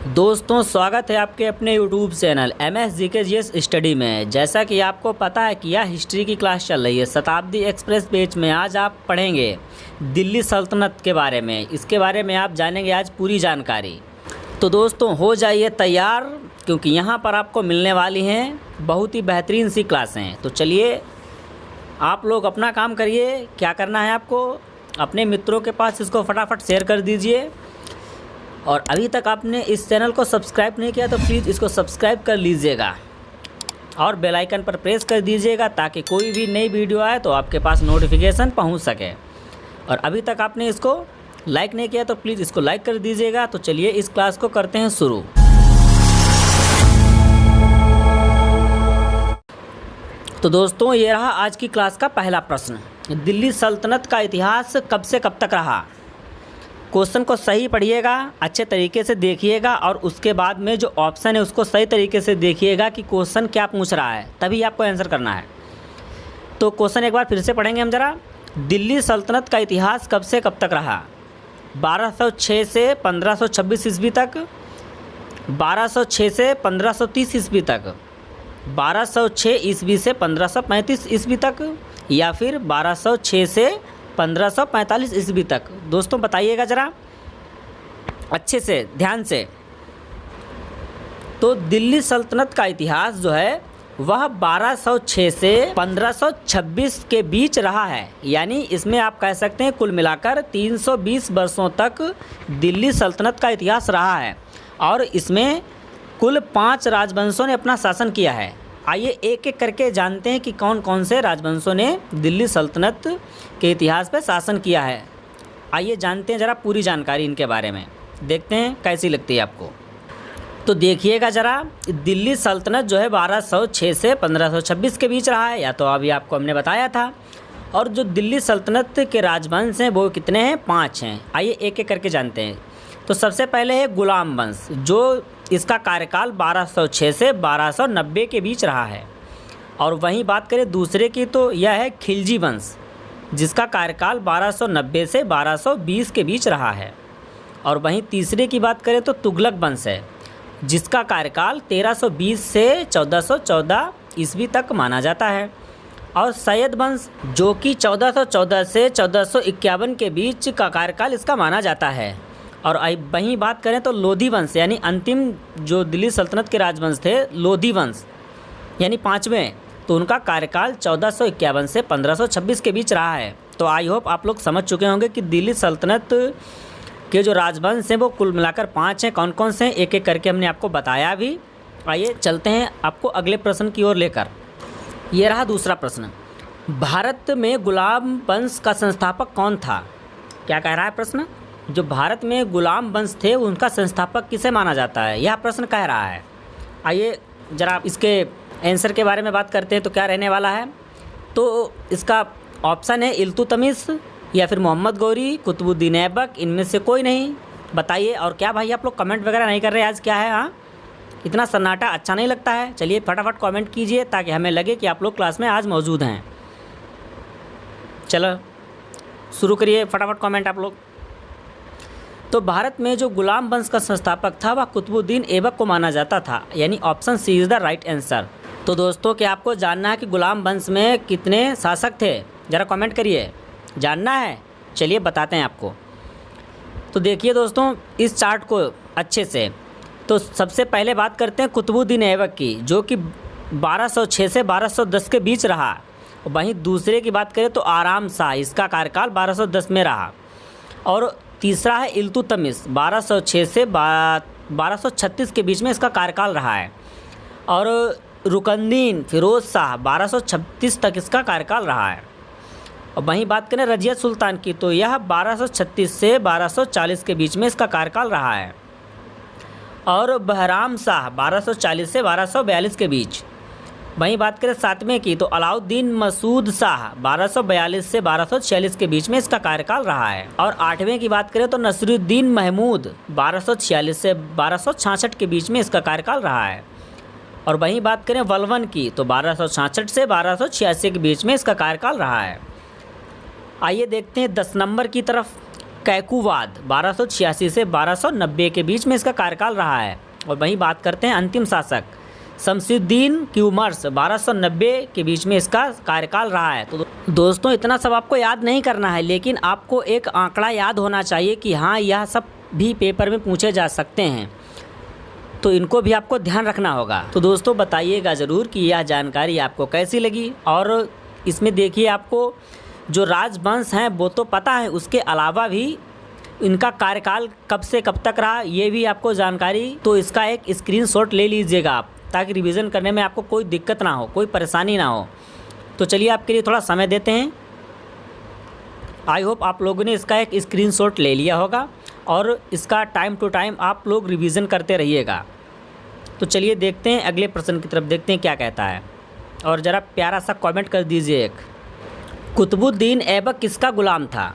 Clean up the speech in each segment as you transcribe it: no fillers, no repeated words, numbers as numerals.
दोस्तों स्वागत है आपके अपने YouTube channel MS GK GS study में। जैसा कि आपको पता है कि यह हिस्ट्री की क्लास चल रही है शताब्दी एक्सप्रेस पेज में। आज आप पढ़ेंगे दिल्ली सल्तनत के बारे में। इसके बारे में आप जानेंगे आज पूरी जानकारी। तो दोस्तों हो जाइए तैयार, क्योंकि यहाँ पर आपको मिलने वाली हैं बहुत ही बेहतरीन सी क्लासें। तो चलिए आप लोग अपना काम करिए। क्या करना है आपको, अपने मित्रों के पास इसको फटाफट शेयर कर दीजिए। और अभी तक आपने इस चैनल को सब्सक्राइब नहीं किया तो प्लीज़ इसको सब्सक्राइब कर लीजिएगा और बेल आइकन पर प्रेस कर दीजिएगा, ताकि कोई भी नई वीडियो आए तो आपके पास नोटिफिकेशन पहुंच सके। और अभी तक आपने इसको लाइक नहीं किया तो प्लीज़ इसको लाइक कर दीजिएगा। तो चलिए इस क्लास को करते हैं शुरू। तो दोस्तों ये रहा आज की क्लास का पहला प्रश्न। दिल्ली सल्तनत का इतिहास कब से कब तक रहा। क्वेश्चन को सही पढ़िएगा, अच्छे तरीके से देखिएगा और उसके बाद में जो ऑप्शन है उसको सही तरीके से देखिएगा कि क्वेश्चन क्या पूछ रहा है, तभी आपको आंसर करना है। तो क्वेश्चन एक बार फिर से पढ़ेंगे हम ज़रा। दिल्ली सल्तनत का इतिहास कब से कब तक रहा। 1206 से 1526 ईस्वी तक, 1206 से 1530 ईस्वी तक, 1206 ईस्वी से 1535 ईस्वी तक, या फिर 1206 से 1545 ईस्वी तक। दोस्तों बताइएगा ज़रा अच्छे से ध्यान से। तो दिल्ली सल्तनत का इतिहास जो है वह 1206 से 1526 के बीच रहा है। यानी इसमें आप कह सकते हैं कुल मिलाकर 320 वर्षों तक दिल्ली सल्तनत का इतिहास रहा है। और इसमें कुल 5 राजवंशों ने अपना शासन किया है। आइए एक एक करके जानते हैं कि कौन कौन से राजवंशों ने दिल्ली सल्तनत के इतिहास पर शासन किया है। आइए जानते हैं ज़रा पूरी जानकारी इनके बारे में, देखते हैं कैसी लगती है आपको। तो देखिएगा ज़रा, दिल्ली सल्तनत जो है 1206 से 1526 के बीच रहा है, या तो अभी आपको हमने बताया था। और जो दिल्ली सल्तनत के राजवंश हैं वो कितने हैं, 5 हैं। आइए एक एक करके जानते हैं। तो सबसे पहले है गुलाम वंश, जो इसका कार्यकाल 1206 से 1290 के बीच रहा है। और वहीं बात करें दूसरे की तो यह है खिलजी वंश, जिसका कार्यकाल 1290 से 1220 के बीच रहा है। और वहीं तीसरे की बात करें तो तुगलक वंश है, जिसका कार्यकाल 1320 से 1414 ईस्वी तक माना जाता है। और सैयद वंश जो कि 1414 से 1451 के बीच का कार्यकाल इसका माना जाता है। और वहीं बात करें तो लोधी वंश, यानी अंतिम जो दिल्ली सल्तनत के राजवंश थे लोधी वंश, यानी 5वें, तो उनका कार्यकाल 1451 से 1526 के बीच रहा है। तो आई होप आप लोग समझ चुके होंगे कि दिल्ली सल्तनत के जो राजवंश हैं वो कुल मिलाकर 5 हैं। कौन कौन से हैं एक एक करके हमने आपको बताया भी। आइए चलते हैं आपको अगले प्रश्न की ओर लेकर। ये रहा दूसरा प्रश्न। भारत में गुलाम वंश का संस्थापक कौन था। क्या कह रहा है प्रश्न, जो भारत में गुलाम वंश थे उनका संस्थापक किसे माना जाता है, यह प्रश्न कह रहा है। आइए ज़रा इसके आंसर के बारे में बात करते हैं। तो क्या रहने वाला है, तो इसका ऑप्शन है इल्तुतमिश, या फिर मोहम्मद गौरी, कुतुबुद्दीन ऐबक, इनमें से कोई नहीं। बताइए। और क्या भाई आप लोग कमेंट वगैरह नहीं कर रहे आज, क्या है, हाँ इतना सन्नाटा अच्छा नहीं लगता है। चलिए फटाफट कमेंट कीजिए ताकि हमें लगे कि आप लोग क्लास में आज मौजूद हैं। चलो शुरू करिए फटाफट कमेंट आप लोग। तो भारत में जो गुलाम वंश का संस्थापक था वह कुतुबुद्दीन ऐबक को माना जाता था, यानी option C is the right answer. तो दोस्तों क्या आपको जानना है कि गुलाम वंश में कितने शासक थे, ज़रा कमेंट करिए, जानना है। चलिए बताते हैं आपको। तो देखिए दोस्तों इस चार्ट को अच्छे से। तो सबसे पहले बात करते हैं कुतुबुद्दीन ऐबक की, जो कि 1206 से 1210 के बीच रहा। वहीं दूसरे की बात करें तो आराम शाह, इसका कार्यकाल 1210 में रहा। और तीसरा है इल्तुतमिश, 1206 से 1236 के बीच में इसका कार्यकाल रहा है। और रुकनुद्दीन फिरोज़ शाह 1236 तक इसका कार्यकाल रहा है। और वहीं बात करें रजिया सुल्तान की, तो यह 1236 से 1240 के बीच में इसका कार्यकाल रहा है। और बहराम शाह 1240 से 1242 के बीच। वहीं बात करें 7वें की, तो अलाउद्दीन मसूद शाह 1242 से 1246 के बीच में इसका कार्यकाल रहा है। और 8वें की बात करें तो नसरुद्दीन महमूद 1246 से 1266 के बीच में इसका कार्यकाल रहा है। और वहीं बात करें वलवन की, तो 1266 से 1286 के बीच में इसका कार्यकाल रहा है। आइए देखते हैं 10 नंबर की तरफ। कैकुवाद 1286 से 1290 के बीच में इसका कार्यकाल रहा है। और वहीं बात करते हैं अंतिम शासक शमसुद्दीन क्यूमर्स 1290 के बीच में इसका कार्यकाल रहा है। तो दोस्तों इतना सब आपको याद नहीं करना है, लेकिन आपको एक आंकड़ा याद होना चाहिए कि हाँ यह सब भी पेपर में पूछे जा सकते हैं, तो इनको भी आपको ध्यान रखना होगा। तो दोस्तों बताइएगा ज़रूर कि यह जानकारी आपको कैसी लगी। और इसमें देखिए आपको जो राजवंश हैं वो तो पता है, उसके अलावा भी इनका कार्यकाल कब से कब तक रहा ये भी आपको जानकारी, तो इसका एक स्क्रीनशॉट ले लीजिएगा आप, ताकि रिवीजन करने में आपको कोई दिक्कत ना हो, कोई परेशानी ना हो। तो चलिए आपके लिए थोड़ा समय देते हैं। आई होप आप लोगों ने इसका एक स्क्रीनशॉट ले लिया होगा और इसका टाइम टू टाइम आप लोग रिवीजन करते रहिएगा। तो चलिए देखते हैं अगले प्रश्न की तरफ, देखते हैं क्या कहता है। और ज़रा प्यारा सा कमेंट कर दीजिए एक। कुतुबुद्दीन ऐबक किसका गुलाम था?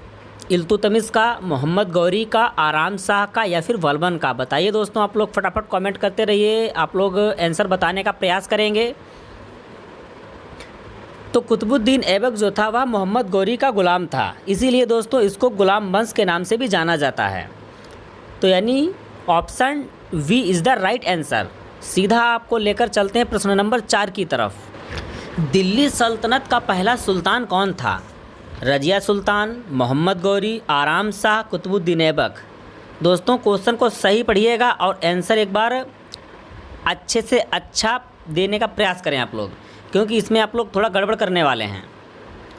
इल्तुतमिश का, मोहम्मद गौरी का, आराम शाह का या फिर बलबन का? बताइए दोस्तों, आप लोग फटाफट कमेंट करते रहिए, आप लोग आंसर बताने का प्रयास करेंगे। तो कुतुबुद्दीन ऐबक जो था वह मोहम्मद गौरी का गुलाम था, इसीलिए दोस्तों इसको गुलाम वंश के नाम से भी जाना जाता है। तो यानी option V is the right answer. सीधा आपको लेकर चलते हैं प्रश्न नंबर 4 की तरफ। दिल्ली सल्तनत का पहला सुल्तान कौन था? रजिया सुल्तान, मोहम्मद गौरी, आराम शाह, कुतुबुद्दीन ऐबक? दोस्तों क्वेश्चन को सही पढ़िएगा और आंसर एक बार अच्छे से अच्छा देने का प्रयास करें आप लोग, क्योंकि इसमें आप लोग थोड़ा गड़बड़ करने वाले हैं।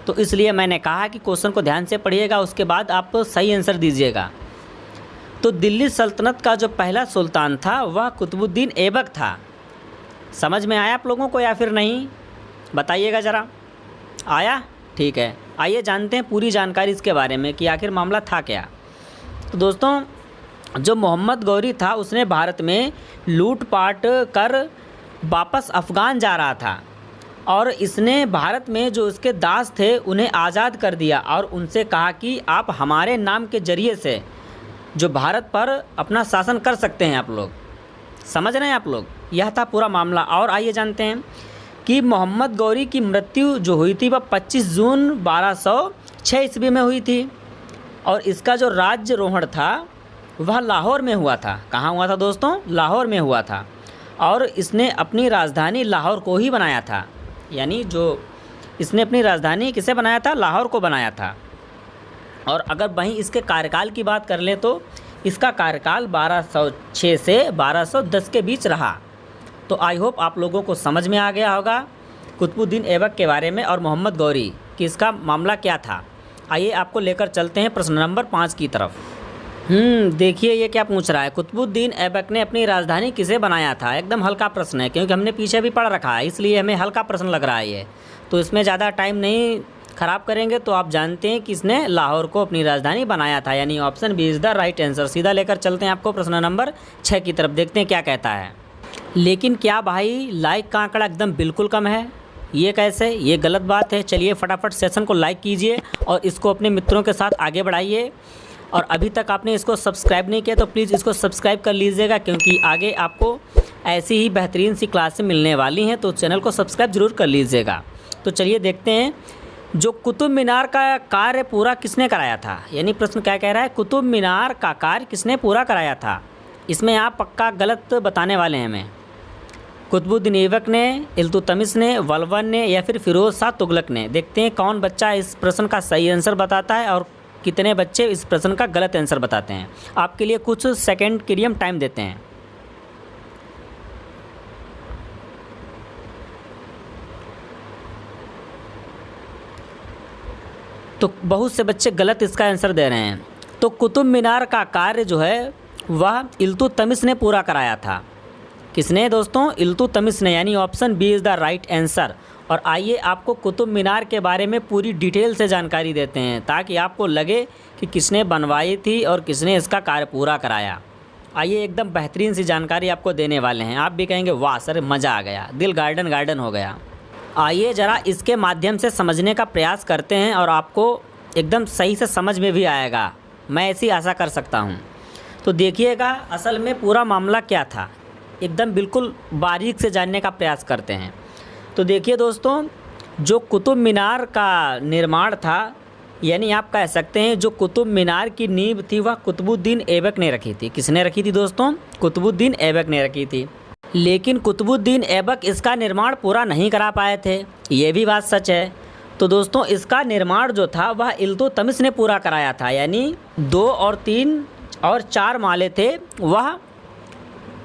तो इसलिए मैंने कहा कि क्वेश्चन को ध्यान से पढ़िएगा, उसके बाद आप सही आंसर दीजिएगा। तो दिल्ली सल्तनत का जो पहला सुल्तान था वह कुतुबुद्दीन ऐबक था। समझ में आया आप लोगों को या फिर नहीं? बताइएगा ज़रा। आया? ठीक है, आइए जानते हैं पूरी जानकारी इसके बारे में कि आखिर मामला था क्या। तो दोस्तों जो मोहम्मद गौरी था उसने भारत में लूटपाट कर वापस अफ़गान जा रहा था और इसने भारत में जो उसके दास थे उन्हें आज़ाद कर दिया और उनसे कहा कि आप हमारे नाम के ज़रिए से जो भारत पर अपना शासन कर सकते हैं आप लोग। समझ रहे हैं आप लोग? यह था पूरा मामला। और आइए जानते हैं कि मोहम्मद गौरी की मृत्यु जो हुई थी वह 25 जून 1206 ईस्वी में हुई थी और इसका जो राज्यारोहण था वह लाहौर में हुआ था। कहाँ हुआ था दोस्तों? लाहौर में हुआ था। और इसने अपनी राजधानी लाहौर को ही बनाया था, यानी जो इसने अपनी राजधानी किसे बनाया था? लाहौर को बनाया था। और अगर वहीं इसके कार्यकाल की बात कर लें तो इसका कार्यकाल 1206 से 1210 के बीच रहा। तो आई होप आप लोगों को समझ में आ गया होगा कुतुबुद्दीन ऐबक के बारे में और मोहम्मद गौरी कि इसका मामला क्या था। आइए आपको लेकर चलते हैं प्रश्न नंबर 5 की तरफ। देखिए ये क्या पूछ रहा है। कुतुबुद्दीन ऐबक ने अपनी राजधानी किसे बनाया था? एकदम हल्का प्रश्न है, क्योंकि हमने पीछे भी पढ़ रखा है, इसलिए हमें हल्का प्रश्न लग रहा है ये। तो इसमें ज़्यादा टाइम नहीं ख़राब करेंगे। तो आप जानते हैं कि इसने लाहौर को अपनी राजधानी बनाया था, यानी option B is the right answer. सीधा लेकर चलते हैं आपको प्रश्न नंबर 6 की तरफ, देखते हैं क्या कहता है। लेकिन क्या भाई लाइक का आंकड़ा एकदम बिल्कुल कम है? ये कैसे? ये गलत बात है। चलिए फटाफट सेशन को लाइक कीजिए और इसको अपने मित्रों के साथ आगे बढ़ाइए। और अभी तक आपने इसको सब्सक्राइब नहीं किया तो प्लीज़ इसको सब्सक्राइब कर लीजिएगा, क्योंकि आगे आपको ऐसी ही बेहतरीन सी क्लासें मिलने वाली हैं। तो चैनल को सब्सक्राइब ज़रूर कर लीजिएगा। तो चलिए देखते हैं, जो कुतुब मीनार का कार्य पूरा किसने कराया था? यानी प्रश्न क्या कह रहा है, कुतुब मीनार का कार्य किसने पूरा कराया था? इसमें आप पक्का गलत बताने वाले हैं हमें। कुतुबुद्दीन ऐबक ने, इल्तुतमिश ने, बलबन ने या फिर फिरोज़ शाह तुगलक ने? देखते हैं कौन बच्चा इस प्रश्न का सही आंसर बताता है और कितने बच्चे इस प्रश्न का गलत आंसर बताते हैं। आपके लिए कुछ सेकंड के लिए हम टाइम देते हैं। तो बहुत से बच्चे गलत इसका आंसर दे रहे हैं। तो कुतुब मीनार का कार्य जो है वह इल्तुतमिश ने पूरा कराया था। किसने दोस्तों? इल्तुतमिश ने, यानी option B is the right answer. और आइए आपको कुतुब मीनार के बारे में पूरी डिटेल से जानकारी देते हैं, ताकि आपको लगे कि किसने बनवाई थी और किसने इसका कार्य पूरा कराया। आइए एकदम बेहतरीन सी जानकारी आपको देने वाले हैं। आप भी कहेंगे वाह सर मज़ा आ गया, दिल गार्डन गार्डन हो गया। आइए ज़रा इसके माध्यम से समझने का प्रयास करते हैं और आपको एकदम सही से समझ में भी आएगा, मैं ऐसी आशा कर सकता हूँ। तो देखिएगा असल में पूरा मामला क्या था, एकदम बिल्कुल बारीक से जानने का प्रयास करते हैं। तो देखिए दोस्तों, जो कुतुब मीनार का निर्माण था यानी आप कह सकते हैं जो कुतुब मीनार की नींव थी वह कुतुबुद्दीन ऐबक ने रखी थी। किसने रखी थी दोस्तों? कुतुबुद्दीन ऐबक ने रखी थी। लेकिन कुतुबुद्दीन ऐबक इसका निर्माण पूरा नहीं करा पाए थे, ये भी बात सच है। तो दोस्तों इसका निर्माण जो था वह इल्तुतमिश ने पूरा कराया था, यानी 2 और 3 और 4 माले थे वह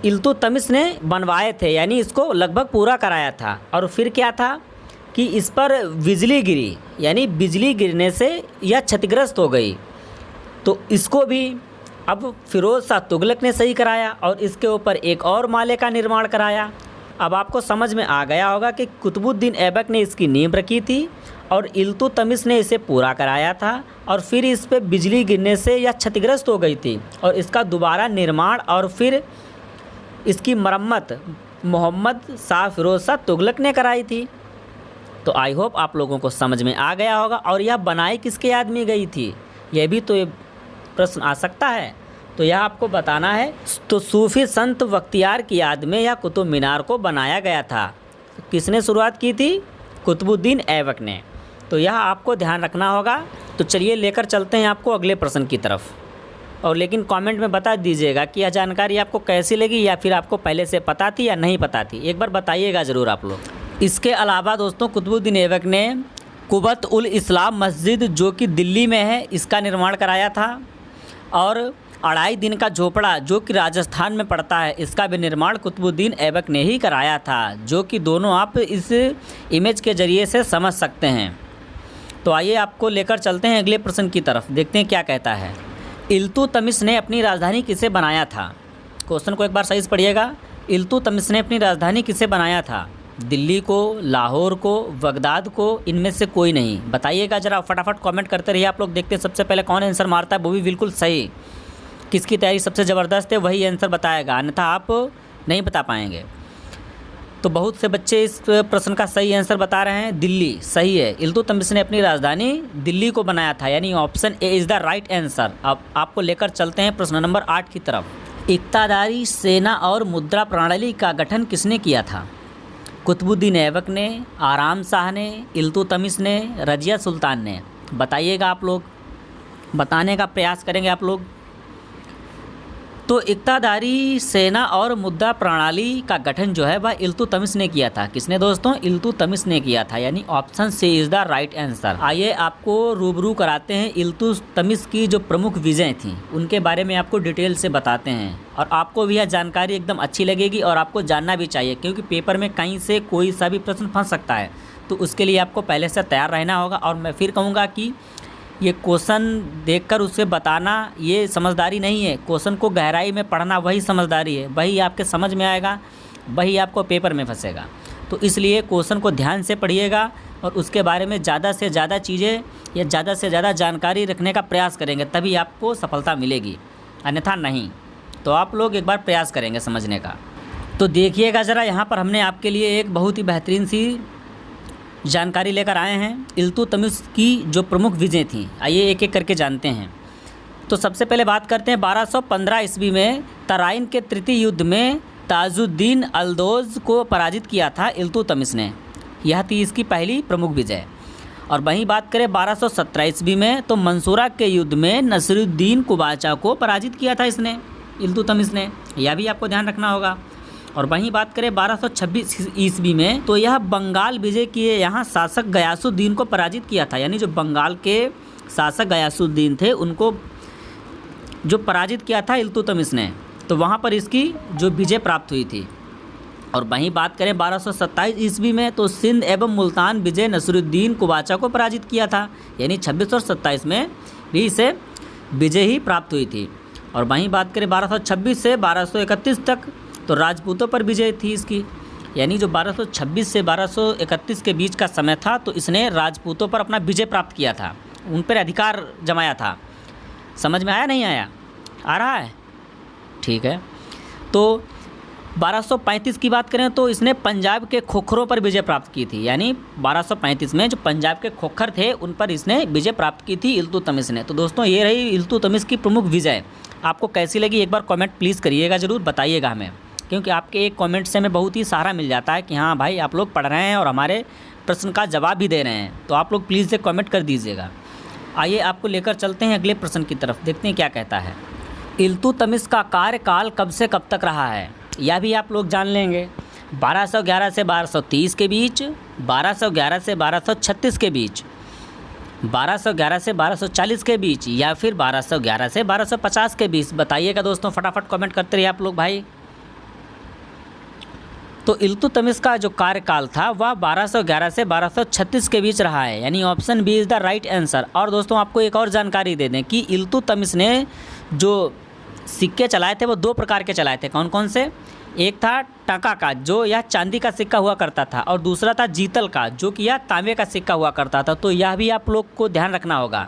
इल्तुतमिश ने बनवाए थे, यानी इसको लगभग पूरा कराया था। और फिर क्या था कि इस पर बिजली गिरी, यानी बिजली गिरने से यह क्षतिग्रस्त हो गई। तो इसको भी अब फिरोज़ शाह तुगलक ने सही कराया और इसके ऊपर एक और माले का निर्माण कराया। अब आपको समझ में आ गया होगा कि कुतुबुद्दीन ऐबक ने इसकी नींव रखी थी और इल्तुतमिश ने इसे पूरा कराया था, और फिर इस पर बिजली गिरने से यह क्षतिग्रस्त हो गई थी और इसका दोबारा निर्माण और फिर इसकी मरम्मत मोहम्मद शाह फिरोज़ शाह तुगलक ने कराई थी। तो आई होप आप लोगों को समझ में आ गया होगा। और यह बनाई किसके याद में गई थी, यह भी तो प्रश्न आ सकता है। तो यह आपको बताना है। तो सूफ़ी संत बख्तियार की याद में यह कुतुब मीनार को बनाया गया था। किसने शुरुआत की थी? कुतुबुद्दीन ऐबक ने। तो यह आपको ध्यान रखना होगा। तो चलिए लेकर चलते हैं आपको अगले प्रश्न की तरफ। और लेकिन कमेंट में बता दीजिएगा कि यह जानकारी आपको कैसी लगी, या फिर आपको पहले से पता थी या नहीं पता थी, एक बार बताइएगा ज़रूर आप लोग। इसके अलावा दोस्तों कुतुबुद्दीन ऐबक ने कुबत उल इस्लाम मस्जिद जो कि दिल्ली में है इसका निर्माण कराया था, और 2.5 दिन का झोपड़ा जो कि राजस्थान में पड़ता है इसका भी निर्माण कुतुबुद्दीन ऐबक ने ही कराया था, जो कि दोनों आप इस इमेज के ज़रिए से समझ सकते हैं। तो आइए आपको लेकर चलते हैं अगले प्रश्न की तरफ, देखते हैं क्या कहता है। इल्तुतमिश ने अपनी राजधानी किसे बनाया था? क्वेश्चन को एक बार सही से पढ़िएगा। इल्तुतमिश ने अपनी राजधानी किसे बनाया था? दिल्ली को, लाहौर को, बगदाद को, इनमें से कोई नहीं। बताइएगा ज़रा, फटाफट कमेंट करते रहिए आप लोग। देखते हैं सबसे पहले कौन आंसर मारता है, वो भी बिल्कुल सही। किसकी तैयारी सबसे ज़बरदस्त है वही आंसर बताएगा, अन्यथा आप नहीं बता पाएंगे। तो बहुत से बच्चे इस प्रश्न का सही आंसर बता रहे हैं, दिल्ली सही है। इल्तुतमिश ने अपनी राजधानी दिल्ली को बनाया था, यानी option A is the right answer. अब आपको लेकर चलते हैं प्रश्न नंबर 8 की तरफ। इक़्तिदारी सेना और मुद्रा प्रणाली का गठन किसने किया था? कुतुबुद्दीन ऐबक ने, आराम शाह ने, इल्तुतमिश ने, रज़िया सुल्तान ने। बताइएगा आप लोग, बताने का प्रयास करेंगे आप लोग। तो इक़्तिदारी सेना और मुद्रा प्रणाली का गठन जो है वह इल्तुतमिश ने किया था। किसने दोस्तों? इल्तुतमिश ने किया था, यानी option C is the right answer. आइए आपको रूबरू कराते हैं इल्तुतमिश की जो प्रमुख विजय थी उनके बारे में आपको डिटेल से बताते हैं, और आपको भी यह जानकारी एकदम अच्छी लगेगी और आपको जानना भी चाहिए, क्योंकि पेपर में कहीं से कोई सा भी प्रश्न फंस सकता है। तो उसके लिए आपको पहले से तैयार रहना होगा। और मैं फिर कहूँगा कि ये क्वेश्चन देखकर उसे बताना ये समझदारी नहीं है, क्वेश्चन को गहराई में पढ़ना वही समझदारी है, वही आपके समझ में आएगा, वही आपको पेपर में फंसेगा। तो इसलिए क्वेश्चन को ध्यान से पढ़िएगा और उसके बारे में ज़्यादा से ज़्यादा चीज़ें या ज़्यादा से ज़्यादा जानकारी रखने का प्रयास करेंगे, तभी आपको सफलता मिलेगी, अन्यथा नहीं। तो आप लोग एक बार प्रयास करेंगे समझने का। तो देखिएगा ज़रा, यहाँ पर हमने आपके लिए एक बहुत ही बेहतरीन सी जानकारी लेकर आए हैं इल्तुतमिश की जो प्रमुख विजय थी। आइए एक एक करके जानते हैं। तो सबसे पहले बात करते हैं 1215 ईस्वी में तराइन के तृतीय युद्ध में ताजुद्दीन अल्दौज़ को पराजित किया था इल्तुतमिश ने, यह थी इसकी पहली प्रमुख विजय। और वहीं बात करें 1217 ईस्वी में तो मंसूरा के युद्ध में नसरुद्दीन कुबाचा को पराजित किया था इसने, इल्तुतमिश ने, यह भी आपको ध्यान रखना होगा। और वहीं बात करें 1226 ईस्वी में तो यह बंगाल विजय किए यहाँ शासक गयासुद्दीन को पराजित किया था, यानी जो बंगाल के शासक गयासुद्दीन थे उनको जो पराजित किया था इल्तुतमिश ने, तो वहाँ पर इसकी जो विजय प्राप्त हुई थी। और वहीं बात करें 1227 ईस्वी में तो सिंध एवं मुल्तान विजय नसरुद्दीन कुबाचा को पराजित किया था, यानी 26 और 27 में भी इसे विजय ही प्राप्त हुई थी। और वहीं बात करें 1226 से 1231 तक तो राजपूतों पर विजय थी इसकी, यानी जो 1226 से 1231 के बीच का समय था तो इसने राजपूतों पर अपना विजय प्राप्त किया था, उन पर अधिकार जमाया था। समझ में आया नहीं आया? आ रहा है? ठीक है। तो 1235 की बात करें तो इसने पंजाब के खोखरों पर विजय प्राप्त की थी, यानी 1235 में जो पंजाब के खोखर थे उन पर इसने विजय प्राप्त की थी इल्तुतमिश ने। तो दोस्तों ये रही इल्तुतमिश की प्रमुख विजय। आपको कैसी लगी एक बार कमेंट प्लीज़ करिएगा, ज़रूर बताइएगा हमें, क्योंकि आपके एक कमेंट से हमें बहुत ही सहारा मिल जाता है कि हाँ भाई आप लोग पढ़ रहे हैं और हमारे प्रश्न का जवाब भी दे रहे हैं। तो आप लोग प्लीज़ एक कमेंट कर दीजिएगा। आइए आपको लेकर चलते हैं अगले प्रश्न की तरफ, देखते हैं क्या कहता है। इल्तुतमिश का कार्यकाल कब से कब तक रहा है, यह भी आप लोग जान लेंगे। 1211 से 1230 के बीच, 1211 से 1236 के बीच, 1211 से 1240 के बीच, या फिर 1211 से 1250 के बीच। बताइएगा दोस्तों, फटाफट कमेंट करते रहिए आप लोग भाई। तो इल्तुतमिश का जो कार्यकाल था वह 1211 से 1236 के बीच रहा है, यानी option B is the right answer. और दोस्तों आपको एक और जानकारी दे दें कि इल्तुतमिश ने जो सिक्के चलाए थे वो दो प्रकार के चलाए थे। कौन कौन से? एक था टका का, जो यह चांदी का सिक्का हुआ करता था, और दूसरा था जीतल का, जो कि यह तांबे का सिक्का हुआ करता था। तो यह भी आप लोग को ध्यान रखना होगा,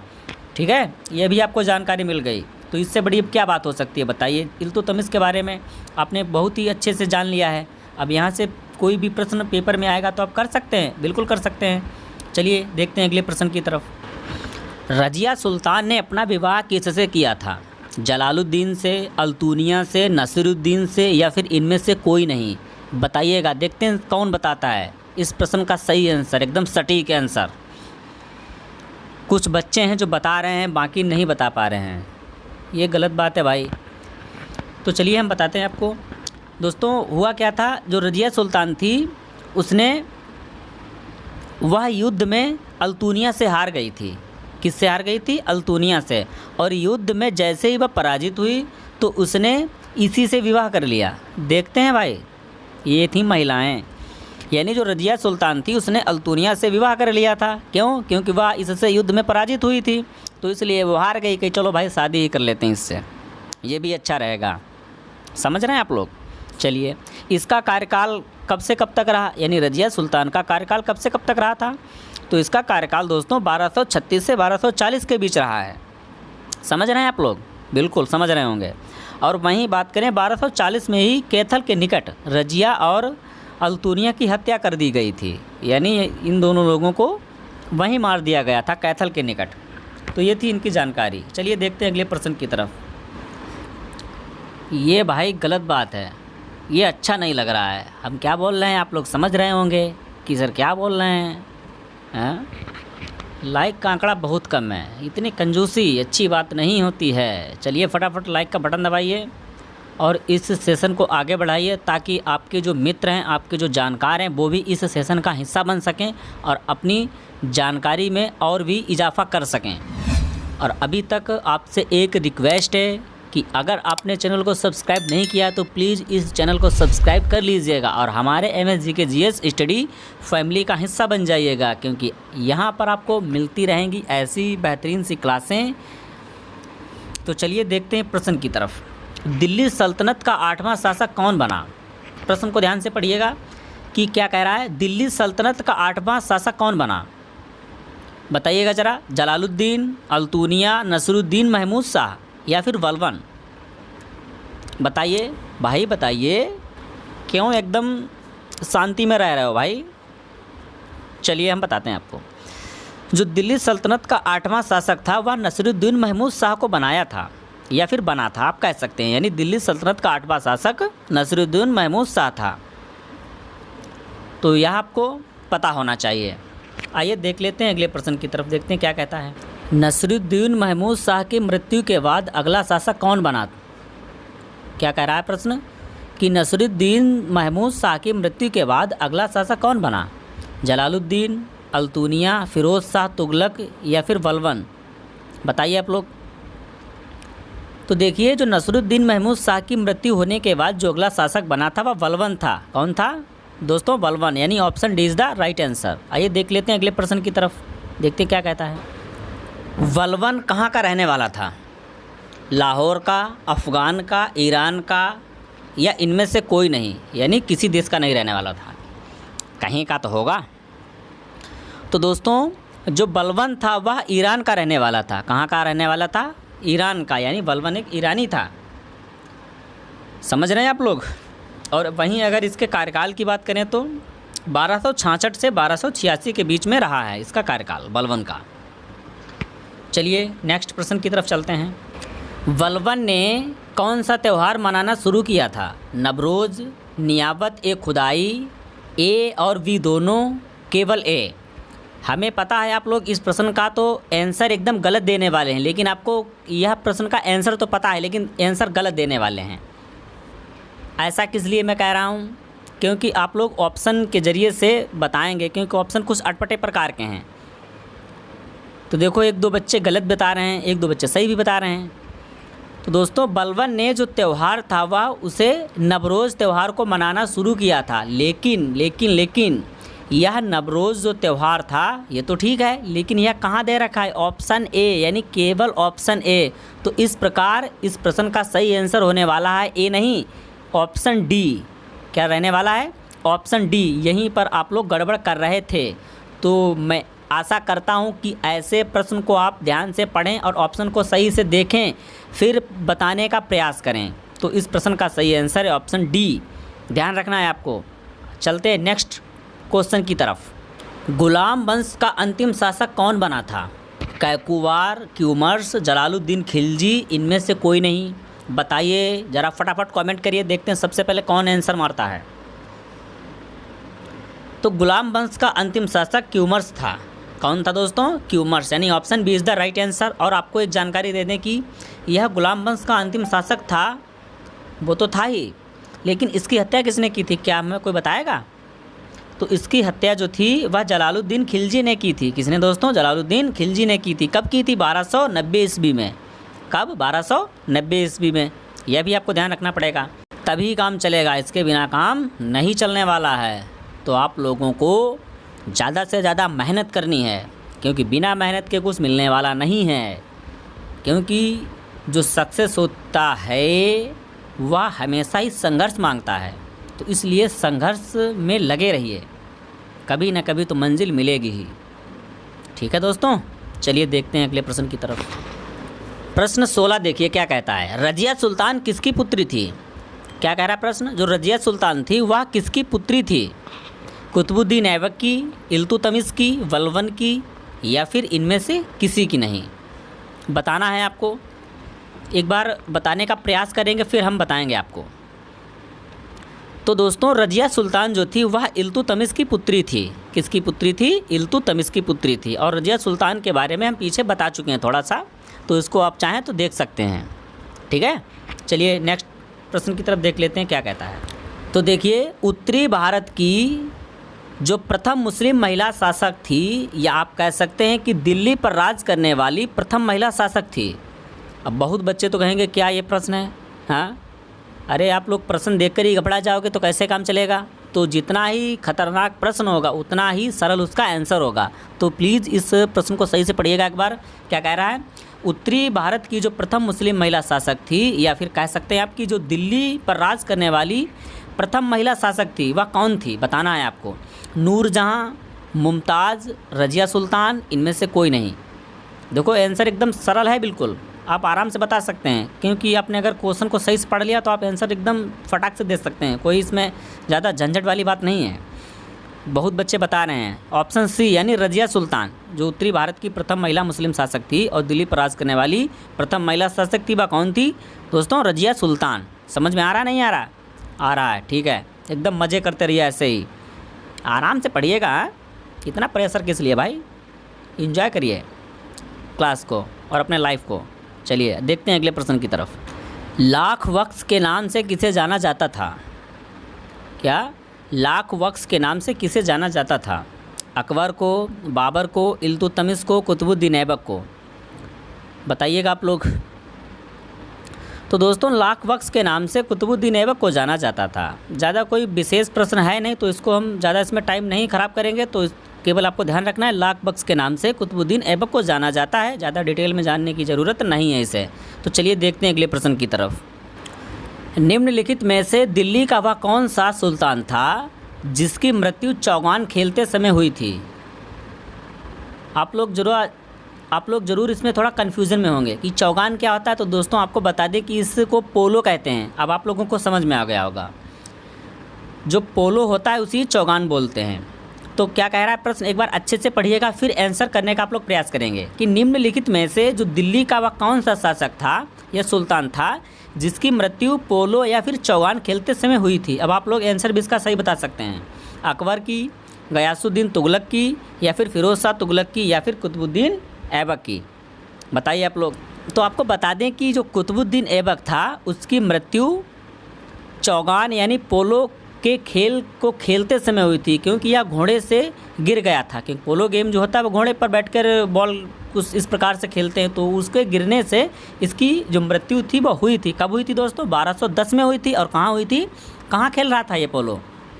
ठीक है। यह भी आपको जानकारी मिल गई, तो इससे बड़ी अब क्या बात हो सकती है बताइए। इल्तुतमिश के बारे में आपने बहुत ही अच्छे से जान लिया है। अब यहाँ से कोई भी प्रश्न पेपर में आएगा तो आप कर सकते हैं, बिल्कुल कर सकते हैं। चलिए देखते हैं अगले प्रश्न की तरफ। रज़िया सुल्तान ने अपना विवाह किससे किया था? जलालुद्दीन से, अल्तुनिया से, नसीरुद्दीन से, या फिर इनमें से कोई नहीं। बताइएगा, देखते हैं कौन बताता है इस प्रश्न का सही आंसर, एकदम सटीक आंसर। कुछ बच्चे हैं जो बता रहे हैं, बाकी नहीं बता पा रहे हैं, ये गलत बात है भाई। तो चलिए हम बताते हैं आपको। दोस्तों हुआ क्या था, जो रज़िया सुल्तान थी उसने वह युद्ध में अल्तुनिया से हार गई थी। किससे हार गई थी? अल्तुनिया से। और युद्ध में जैसे ही वह पराजित हुई तो उसने इसी से विवाह कर लिया। देखते हैं भाई, ये थी महिलाएं, यानी जो रज़िया सुल्तान थी उसने अल्तुनिया से विवाह कर लिया था। क्यों? क्योंकि वह इससे युद्ध में पराजित हुई थी, तो इसलिए वो हार गई कि चलो भाई शादी ही कर लेते हैं इससे, ये भी अच्छा रहेगा। समझ रहे हैं आप लोग? चलिए, इसका कार्यकाल कब से कब तक रहा, यानी रज़िया सुल्तान का कार्यकाल कब से कब तक रहा था? तो इसका कार्यकाल दोस्तों 1236 से 1240 के बीच रहा है। समझ रहे हैं आप लोग? बिल्कुल समझ रहे होंगे। और वहीं बात करें 1240 में ही कैथल के निकट रज़िया और अल्तुनिया की हत्या कर दी गई थी, यानी इन दोनों लोगों को वहीं मार दिया गया था कैथल के निकट। तो ये थी इनकी जानकारी। चलिए देखते हैं अगले प्रश्न की तरफ। ये भाई गलत बात है, ये अच्छा नहीं लग रहा है। हम क्या बोल रहे हैं आप लोग समझ रहे होंगे कि सर क्या बोल रहे हैं। लाइक का आंकड़ा बहुत कम है, इतनी कंजूसी अच्छी बात नहीं होती है। चलिए फटाफट लाइक का बटन दबाइए और इस सेशन को आगे बढ़ाइए, ताकि आपके जो मित्र हैं, आपके जो जानकार हैं, वो भी इस सेशन का हिस्सा बन सकें और अपनी जानकारी में और भी इजाफा कर सकें। और अभी तक आपसे एक रिक्वेस्ट है कि अगर आपने चैनल को सब्सक्राइब नहीं किया तो प्लीज़ इस चैनल को सब्सक्राइब कर लीजिएगा और हमारे MSGK GS स्टडी फैमिली का हिस्सा बन जाइएगा, क्योंकि यहाँ पर आपको मिलती रहेंगी ऐसी बेहतरीन सी क्लासें। तो चलिए देखते हैं प्रश्न की तरफ। दिल्ली सल्तनत का 8वां शासक कौन बना? प्रश्न को ध्यान से पढ़िएगा कि क्या कह रहा है। दिल्ली सल्तनत का 8वां शासक कौन बना? बताइएगा ज़रा। जलालुद्दीन, अल्तुनिया, नसरुद्दीन महमूद शाह, या फिर बलबन? बताइए भाई, बताइए, क्यों एकदम शांति में रह रहे हो भाई? चलिए हम बताते हैं आपको। जो दिल्ली सल्तनत का 8वां शासक था वह नसरुद्दीन महमूद शाह को बनाया था, या फिर बना था, आप कह सकते हैं। यानी दिल्ली सल्तनत का 8वां शासक नसरुद्दीन महमूद शाह था, तो यह आपको पता होना चाहिए। आइए देख लेते हैं अगले प्रश्न की तरफ, देखते हैं क्या कहता है। नसरुद्दीन महमूद शाह की मृत्यु के बाद अगला शासक कौन बना? क्या कह रहा है प्रश्न कि नसरुद्दीन महमूद शाह की मृत्यु के बाद अगला शासक कौन बना? जलालुद्दीन, अल्तुनिया, फिरोज शाह तुगलक, या फिर बलबन? बताइए आप लोग। तो देखिए, जो नसरुद्दीन महमूद शाह की मृत्यु होने के बाद जो अगला शासक बना था वह बलबन था। कौन था दोस्तों? बलबन, यानी option D is the right answer. आइए देख लेते हैं अगले प्रश्न की तरफ, देखते क्या कहता है। बलबन कहाँ का रहने वाला था? लाहौर का, अफ़गान का, ईरान का, या इनमें से कोई नहीं, यानी किसी देश का नहीं रहने वाला था, कहीं का तो होगा। तो दोस्तों जो बलबन था वह ईरान का रहने वाला था। कहाँ का रहने वाला था? ईरान का, यानी बलबन एक ईरानी था। समझ रहे हैं आप लोग? और वहीं अगर इसके कार्यकाल की बात करें तो 1266 से 1286 के बीच में रहा है इसका कार्यकाल बलबन का। चलिए नेक्स्ट प्रश्न की तरफ चलते हैं। बलबन ने कौन सा त्यौहार मनाना शुरू किया था? नवरोज़, नियाबत ए खुदाई, ए और बी दोनों, केवल ए? हमें पता है आप लोग इस प्रश्न का तो आंसर एकदम गलत देने वाले हैं, लेकिन आपको यह प्रश्न का आंसर तो पता है लेकिन आंसर गलत देने वाले हैं। ऐसा किस लिए मैं कह रहा हूँ, क्योंकि आप लोग ऑप्शन के ज़रिए से बताएंगे, क्योंकि ऑप्शन कुछ अटपटे प्रकार के हैं। तो देखो 1-2 बच्चे गलत बता रहे हैं, 1-2 बच्चे सही भी बता रहे हैं। तो दोस्तों बलबन ने जो त्यौहार था वह उसे नवरोज़ त्यौहार को मनाना शुरू किया था, लेकिन यह नवरोज़ जो त्यौहार था ये तो ठीक है, लेकिन यह कहाँ दे रखा है, ऑप्शन ए, यानी केवल ऑप्शन ए। तो इस प्रकार इस प्रश्न का सही आंसर होने वाला है ए नहीं, ऑप्शन डी। क्या रहने वाला है, ऑप्शन डी। यहीं पर आप लोग गड़बड़ कर रहे थे। तो मैं आशा करता हूं कि ऐसे प्रश्न को आप ध्यान से पढ़ें और ऑप्शन को सही से देखें, फिर बताने का प्रयास करें। तो इस प्रश्न का सही आंसर है ऑप्शन डी, ध्यान रखना है आपको। चलते हैं नेक्स्ट क्वेश्चन की तरफ। गुलाम वंश का अंतिम शासक कौन बना था? कैकुवार, क्यूमर्स, जलालुद्दीन खिलजी, इनमें से कोई नहीं। बताइए ज़रा फटाफट कमेंट करिए, देखते हैं सबसे पहले कौन आंसर मारता है। तो गुलाम वंश का अंतिम शासक क्यूमर्स था। कौन था दोस्तों? क्यूमर्स, यानी option B is the right answer. और आपको एक जानकारी दे दें कि यह गुलाम वंश का अंतिम शासक था, वो तो था ही, लेकिन इसकी हत्या किसने की थी, क्या हमें कोई बताएगा? तो इसकी हत्या जो थी वह जलालुद्दीन खिलजी ने की थी। किसने दोस्तों? जलालुद्दीन खिलजी ने की थी। कब की थी? 1290 ईस्वी में। कब? 1290 ईस्वी में। यह भी आपको ध्यान रखना पड़ेगा, तभी काम चलेगा, इसके बिना काम नहीं चलने वाला है। तो आप लोगों को ज़्यादा से ज़्यादा मेहनत करनी है, क्योंकि बिना मेहनत के कुछ मिलने वाला नहीं है। क्योंकि जो सक्सेस होता है वह हमेशा ही संघर्ष मांगता है। तो इसलिए संघर्ष में लगे रहिए, कभी ना कभी तो मंजिल मिलेगी ही। ठीक है दोस्तों, चलिए देखते हैं अगले प्रश्न की तरफ। प्रश्न 16 देखिए क्या कहता है। रजिया सुल्तान किसकी पुत्री थी? क्या कह रहा है प्रश्न? जो रजिया सुल्तान थी वह किसकी पुत्री थी? कुतुबुद्दीन ऐबक की, इल्तुतमिश की, बलबन की, या फिर इनमें से किसी की नहीं? बताना है आपको। एक बार बताने का प्रयास करेंगे, फिर हम बताएंगे आपको। तो दोस्तों रजिया सुल्तान जो थी वह इल्तुतमिश की पुत्री थी। किसकी पुत्री थी? इल्तुतमिश की पुत्री थी। और रजिया सुल्तान के बारे में हम पीछे बता चुके हैं थोड़ा सा, तो इसको आप चाहें तो देख सकते हैं। ठीक है, चलिए नेक्स्ट प्रश्न की तरफ देख लेते हैं क्या कहता है। तो देखिए, उत्तरी भारत की जो प्रथम मुस्लिम महिला शासक थी, या आप कह सकते हैं कि दिल्ली पर राज करने वाली प्रथम महिला शासक थी। अब बहुत बच्चे तो कहेंगे क्या ये प्रश्न है? हाँ, अरे आप लोग प्रश्न देखकर ही घबरा जाओगे तो कैसे काम चलेगा? तो जितना ही खतरनाक प्रश्न होगा उतना ही सरल उसका आंसर होगा। तो प्लीज़ इस प्रश्न को सही से पढ़िएगा एक बार। क्या कह रहा है? उत्तरी भारत की जो प्रथम मुस्लिम महिला शासक थी, या फिर कह सकते हैं आपकी जो दिल्ली पर राज करने वाली प्रथम महिला शासक थी, वह कौन थी? बताना है आपको। नूरजहाँ, मुमताज़, रजिया सुल्तान, इनमें से कोई नहीं। देखो आंसर एकदम सरल है, बिल्कुल आप आराम से बता सकते हैं, क्योंकि आपने अगर क्वेश्चन को सही से पढ़ लिया तो आप आंसर एकदम फटाक से दे सकते हैं। कोई इसमें ज़्यादा झंझट वाली बात नहीं है। बहुत बच्चे बता रहे हैं ऑप्शन सी, यानी रजिया सुल्तान जो उत्तरी भारत की प्रथम महिला मुस्लिम शासक थी और दिल्ली पर राज करने वाली प्रथम महिला शासक थी, वह कौन थी दोस्तों? रजिया सुल्तान। समझ में आ रहा नहीं आ रहा? आ रहा है, ठीक है। एकदम मज़े करते रहिए, ऐसे ही आराम से पढ़िएगा। इतना प्रेशर किस लिए भाई? एंजॉय करिए क्लास को और अपने लाइफ को। चलिए देखते हैं अगले प्रश्न की तरफ। लाख वक्स के नाम से किसे जाना जाता था? क्या लाख वक्स के नाम से किसे जाना जाता था? अकबर को, बाबर को, इल्तुतमिश को, कुतुबुद्दीन ऐबक को? बताइएगा आप लोग। तो दोस्तों लाख वक्स के नाम से कुतुबुद्दीन ऐबक को जाना जाता था। ज़्यादा कोई विशेष प्रश्न है नहीं, तो इसको हम ज़्यादा इसमें टाइम नहीं ख़राब करेंगे। तो केवल आपको ध्यान रखना है लाख वक्स के नाम से कुतुबुद्दीन ऐबक को जाना जाता है। ज़्यादा डिटेल में जानने की ज़रूरत नहीं है इसे। तो चलिए देखते हैं अगले प्रश्न की तरफ। निम्नलिखित में से दिल्ली का वह कौन सा सुल्तान था जिसकी मृत्यु चौगान खेलते समय हुई थी? आप लोग जरूर इसमें थोड़ा कन्फ्यूज़न में होंगे कि चौगान क्या होता है। तो दोस्तों आपको बता दें कि इसको पोलो कहते हैं। अब आप लोगों को समझ में आ गया होगा, जो पोलो होता है उसी चौगान बोलते हैं। तो क्या कह रहा है प्रश्न, एक बार अच्छे से पढ़िएगा, फिर आंसर करने का आप लोग प्रयास करेंगे कि निम्नलिखित में से जो दिल्ली का वह कौन सा शासक था या सुल्तान था जिसकी मृत्यु पोलो या फिर चौगान खेलते समय हुई थी? अब आप लोग आंसर भी इसका सही बता सकते हैं। अकबर की, गयासुद्दीन तुगलक की, या फिर फिरोज़ शाह तुगलक की, या फिर कुतुबुद्दीन ऐबक की? बताइए आप लोग। तो आपको बता दें कि जो कुतुबुद्दीन ऐबक था उसकी मृत्यु चौगान यानी पोलो के खेल को खेलते समय हुई थी, क्योंकि यह घोड़े से गिर गया था। क्योंकि पोलो गेम जो होता है वो घोड़े पर बैठकर बॉल कुछ इस प्रकार से खेलते हैं, तो उसके गिरने से इसकी जो मृत्यु थी वो हुई थी। कब हुई थी दोस्तों? 1210 में हुई थी। और कहाँ हुई थी? कहाँ खेल रहा था ये पोलो?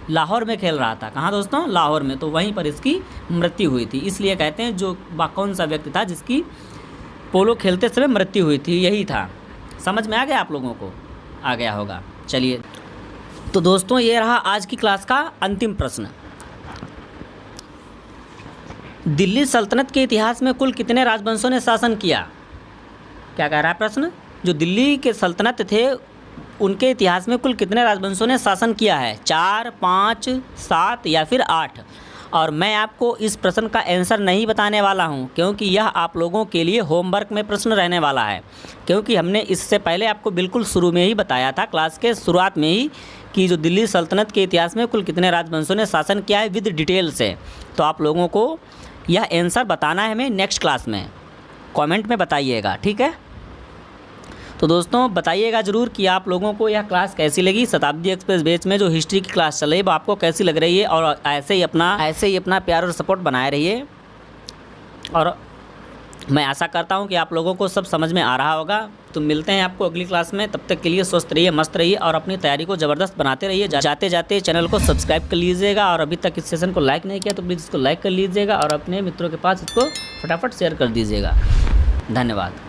लाहौर में खेल रहा था। कहाँ दोस्तों? लाहौर में। तो वहीं पर इसकी मृत्यु हुई थी। इसलिए कहते हैं जो कौन सा व्यक्ति था जिसकी पोलो खेलते समय मृत्यु हुई थी, यही था। समझ में आ गया आप लोगों को? आ गया होगा। चलिए, तो दोस्तों ये रहा आज की क्लास का अंतिम प्रश्न। दिल्ली सल्तनत के इतिहास में कुल कितने राजवंशों ने शासन किया? क्या कह रहा है प्रश्न? जो दिल्ली के सल्तनत थे उनके इतिहास में कुल कितने राजवंशों ने शासन किया है? 4, 5, 7 या फिर 8? और मैं आपको इस प्रश्न का आंसर नहीं बताने वाला हूं, क्योंकि यह आप लोगों के लिए होमवर्क में प्रश्न रहने वाला है। क्योंकि हमने इससे पहले आपको बिल्कुल शुरू में ही बताया था, क्लास के शुरुआत में ही, कि जो दिल्ली सल्तनत के इतिहास में कुल कितने राजवंशों ने शासन किया है विद डिटेल से। तो आप लोगों को यह आंसर बताना है हमें नेक्स्ट क्लास में। कमेंट में बताइएगा, ठीक है? तो दोस्तों बताइएगा ज़रूर कि आप लोगों को यह क्लास कैसी लगी। शताब्दी एक्सप्रेस बैच में जो हिस्ट्री की क्लास चल रही है वो आपको कैसी लग रही है, और ऐसे ही अपना प्यार और सपोर्ट बनाए रहिए। और मैं आशा करता हूं कि आप लोगों को सब समझ में आ रहा होगा। तो मिलते हैं आपको अगली क्लास में। तब तक के लिए स्वस्थ रहिए, मस्त रहिए और अपनी तैयारी को ज़बरदस्त बनाते रहिए। जाते जाते चैनल को सब्सक्राइब कर लीजिएगा, और अभी तक इस सेशन को लाइक नहीं किया तो प्लीज़ इसको लाइक कर लीजिएगा, और अपने मित्रों के पास इसको फटाफट शेयर कर दीजिएगा। धन्यवाद।